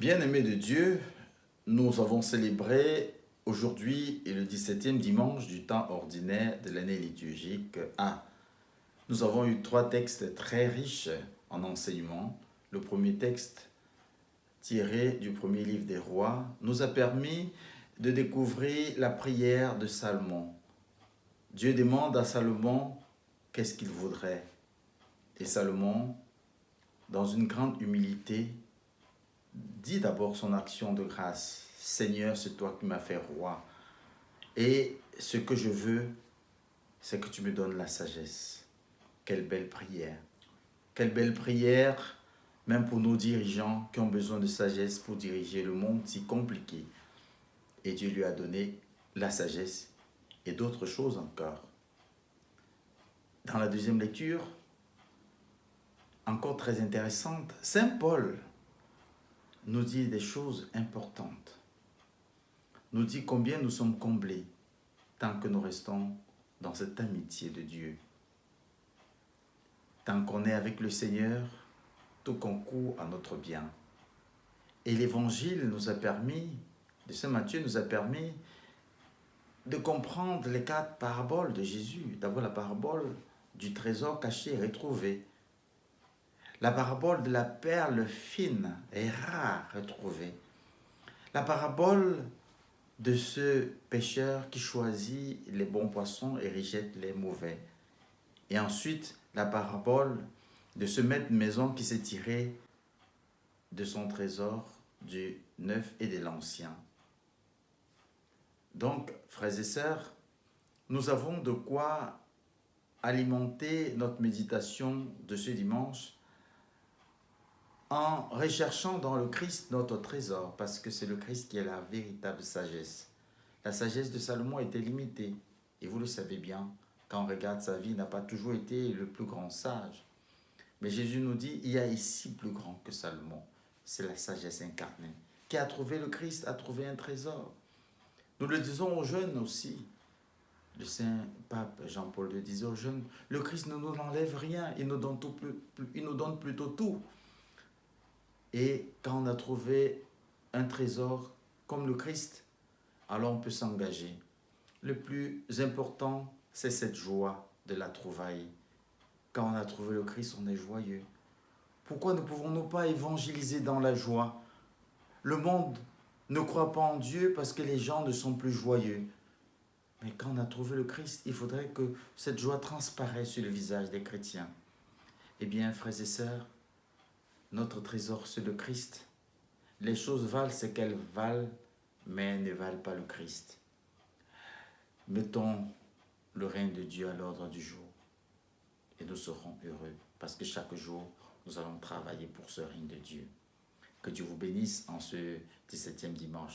Bien-aimés de Dieu, nous avons célébré aujourd'hui et le 17e dimanche du temps ordinaire de l'année liturgique A. Nous avons eu 3 textes très riches en enseignements. Le premier texte, tiré du premier livre des rois, nous a permis de découvrir la prière de Salomon. Dieu demande à Salomon qu'est-ce qu'il voudrait. Et Salomon, dans une grande humilité, dit d'abord son action de grâce. Seigneur, c'est toi qui m'as fait roi. Et ce que je veux, c'est que tu me donnes la sagesse. Quelle belle prière. Quelle belle prière, même pour nos dirigeants qui ont besoin de sagesse pour diriger le monde si compliqué. Et Dieu lui a donné la sagesse et d'autres choses encore. Dans la deuxième lecture, encore très intéressante, Saint Paul nous dit des choses importantes. Nous dit combien nous sommes comblés tant que nous restons dans cette amitié de Dieu. Tant qu'on est avec le Seigneur, tout concourt à notre bien. Et l'évangile nous a permis, de Saint Matthieu nous a permis de comprendre les 4 paraboles de Jésus. D'abord la parabole du trésor caché et retrouvé. La parabole de la perle fine et rare retrouvée. La parabole de ce pêcheur qui choisit les bons poissons et rejette les mauvais. Et ensuite, la parabole de ce maître de maison qui s'est tiré de son trésor du neuf et de l'ancien. Donc, frères et sœurs, nous avons de quoi alimenter notre méditation de ce dimanche en recherchant dans le Christ notre trésor, parce que c'est le Christ qui est la véritable sagesse. La sagesse de Salomon était limitée, et vous le savez bien, quand on regarde sa vie, il n'a pas toujours été le plus grand sage. Mais Jésus nous dit, il y a ici plus grand que Salomon, c'est la sagesse incarnée. Qui a trouvé le Christ a trouvé un trésor. Nous le disons aux jeunes aussi. Le saint pape Jean-Paul II disait aux jeunes, le Christ ne nous enlève rien, il nous donne plutôt tout. Et quand on a trouvé un trésor comme le Christ, alors on peut s'engager. Le plus important, c'est cette joie de la trouvaille. Quand on a trouvé le Christ, on est joyeux. Pourquoi ne pouvons-nous pas évangéliser dans la joie? Le monde ne croit pas en Dieu parce que les gens ne sont plus joyeux. Mais quand on a trouvé le Christ, il faudrait que cette joie transparaisse sur le visage des chrétiens. Eh bien, frères et sœurs, notre trésor, c'est le Christ. Les choses valent ce qu'elles valent, mais elles ne valent pas le Christ. Mettons le règne de Dieu à l'ordre du jour et nous serons heureux parce que chaque jour, nous allons travailler pour ce règne de Dieu. Que Dieu vous bénisse en ce 17e dimanche.